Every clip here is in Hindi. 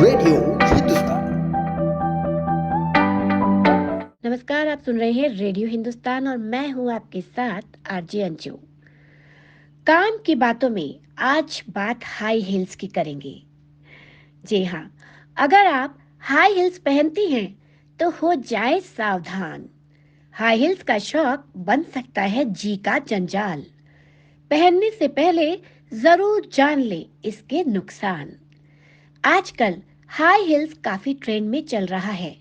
रेडियो हिंदुस्तान। नमस्कार, आप सुन रहे हैं रेडियो हिंदुस्तान और मैं हूं आपके साथ आरजे अंजू। काम की बातों में आज बात हाई हील्स की करेंगे। जी हाँ, अगर आप हाई हील्स पहनती हैं तो हो जाए सावधान। हाई हील्स का शौक बन सकता है जी का जंजाल। पहनने से पहले जरूर जान ले इसके नुकसान। आजकल हाई हील्स काफी ट्रेंड में चल रहा है।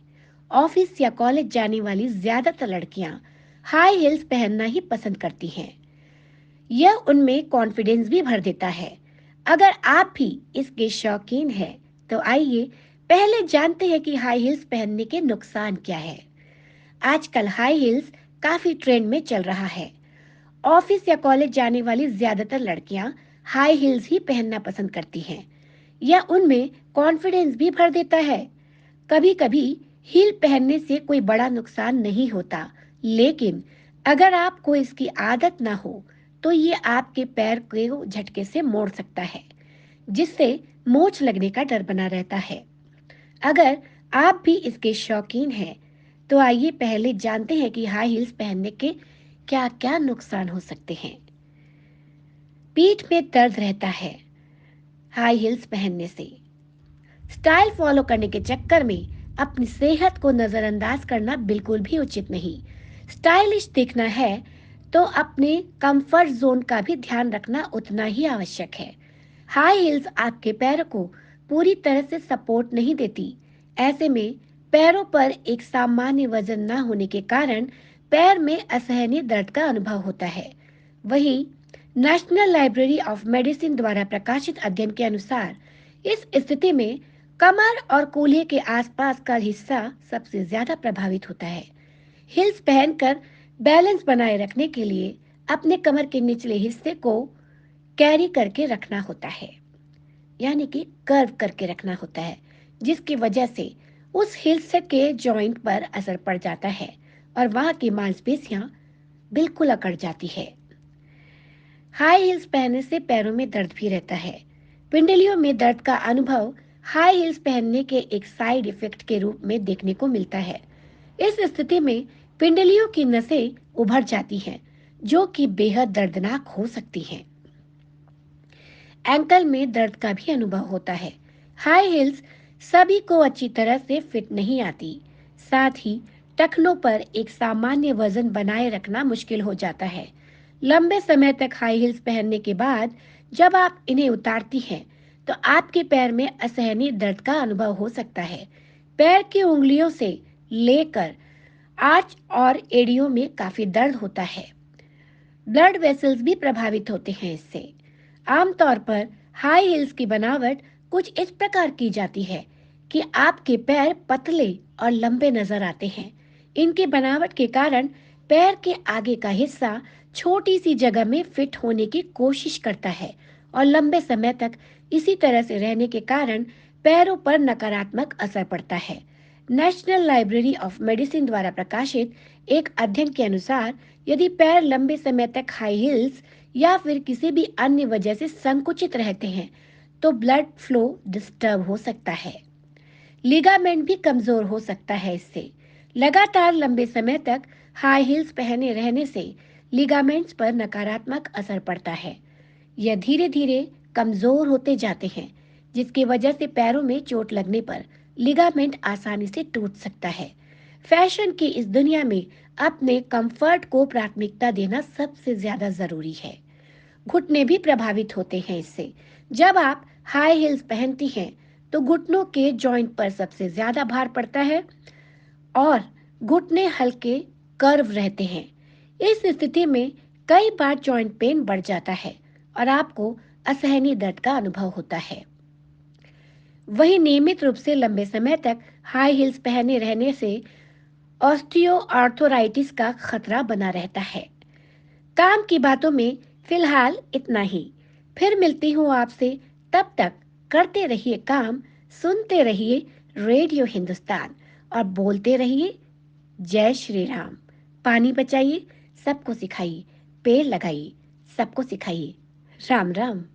ऑफिस या कॉलेज जाने वाली ज्यादातर लड़कियां हाई हील्स पहनना ही पसंद करती हैं। यह उनमें कॉन्फिडेंस भी भर देता है। अगर आप भी इसके शौकीन हैं, तो आइए पहले जानते हैं कि हाई हील्स पहनने के नुकसान क्या है। आजकल हाई हील्स काफी ट्रेंड में चल रहा है। ऑफिस या कॉलेज जाने वाली ज्यादातर लड़कियां हाई हील्स ही पहनना पसंद करती हैं। यह उनमें कॉन्फिडेंस भी भर देता है। कभी-कभी हील पहनने से कोई बड़ा नुकसान नहीं होता, लेकिन अगर आपको इसकी आदत ना हो, तो ये आपके पैर को झटके से मोड़ सकता है, जिससे मोच लगने का डर बना रहता है। अगर आप भी इसके शौकीन हैं, तो आइए पहले जानते हैं कि हाई हील्स पहनने के क्या-क्या नुकसान हो सकते हैं। पीठ में दर्द रहता है हाई हील्स पहनने से। स्टाइल फॉलो करने के चक्कर में अपनी सेहत को नजरअंदाज करना बिल्कुल भी उचित नहीं। स्टाइलिश दिखना है तो अपने कंफर्ट जोन का भी ध्यान रखना उतना ही आवश्यक है। हाई हील्स आपके पैरों को पूरी तरह से सपोर्ट नहीं देती। ऐसे में पैरों पर एक सामान्य वजन न होने के कारण पैर में असहनीय दर्द का अनुभव होता है। वहीं नेशनल लाइब्रेरी ऑफ मेडिसिन द्वारा प्रकाशित अध्ययन के अनुसार इस स्थिति में कमर और कूल्हे के आसपास का हिस्सा सबसे ज्यादा प्रभावित होता है। हिल्स पहनकर बैलेंस बनाए रखने के लिए अपने कमर के निचले हिस्से को कैरी करके रखना होता है, यानी कि कर्व करके रखना होता है, जिसकी वजह से उस हिल्स के जॉइंट पर असर पड़ जाता है और वहां की मांसपेशियां बिल्कुल अकड़ जाती है। हाई हील्स पहनने से पैरों में दर्द भी रहता है। पिंडलियों में दर्द का अनुभव हाई हील्स पहनने के एक साइड इफेक्ट के रूप में देखने को मिलता है। इस स्थिति में पिंडलियों की नसें उभर जाती हैं, जो कि बेहद दर्दनाक हो सकती हैं। एंकल में दर्द का भी अनुभव होता है। हाई हील्स सभी को अच्छी तरह से फिट नहीं आती। साथ ही टखनों पर एक सामान्य वजन बनाए रखना मुश्किल हो जाता है। लंबे समय तक हाई हील्स पहनने के बाद जब आप इन्हें उतारती हैं, तो आपके पैर में असहनीय दर्द का अनुभव हो सकता है। पैर की उंगलियों से लेकर आर्च और एड़ियों में काफी दर्द होता है। ब्लड वेसल्स भी प्रभावित होते हैं इससे। आमतौर पर हाई हील्स की बनावट कुछ इस प्रकार की जाती है कि आपके पैर पतले और लंबे नजर आते हैं। इनकी बनावट के कारण पैर के आगे का हिस्सा छोटी सी जगह में फिट होने की कोशिश करता है और लंबे समय तक इसी तरह से रहने के कारण पैरों पर नकारात्मक असर पड़ता है। नेशनल लाइब्रेरी ऑफ मेडिसिन द्वारा प्रकाशित एक अध्ययन के अनुसार यदि पैर लंबे समय तक हाई हील्स या फिर किसी भी अन्य वजह से संकुचित रहते हैं, तो ब्लड फ्लो डिस्टर्ब हो सकता है। लिगामेंट भी कमजोर हो सकता है इससे। लगातार लंबे समय तक हाई हील्स पहने रहने से लिगामेंट्स पर नकारात्मक असर पड़ता है। यह धीरे धीरे कमजोर होते जाते हैं, जिसकी वजह से पैरों में चोट लगने पर लिगामेंट आसानी से टूट सकता है। फैशन की इस दुनिया में अपने कंफर्ट को प्राथमिकता देना सबसे ज्यादा जरूरी है। घुटने भी प्रभावित होते हैं इससे। जब आप हाई हील्स पहनती हैं, तो घुटनों के जॉइंट पर सबसे ज्यादा भार पड़ता है और घुटने हल्के कर्व रहते हैं। इस स्थिति में कई बार जॉइंट पेन बढ़ जाता है और आपको असहनीय दर्द का अनुभव होता है। वहीं नियमित रूप से लंबे समय तक हाई हील्स पहने रहने से ऑस्टियोआर्थराइटिस का खतरा बना रहता है। काम की बातों में फिलहाल इतना ही। फिर मिलती हूँ आपसे। तब तक करते रहिए काम, सुनते रहिए रेडियो हिंदुस्तान और बोलते रहिए जय श्री राम। पानी बचाइए, सबको सिखाइए, पेड़ लगाइए, सबको सिखाइए। राम राम।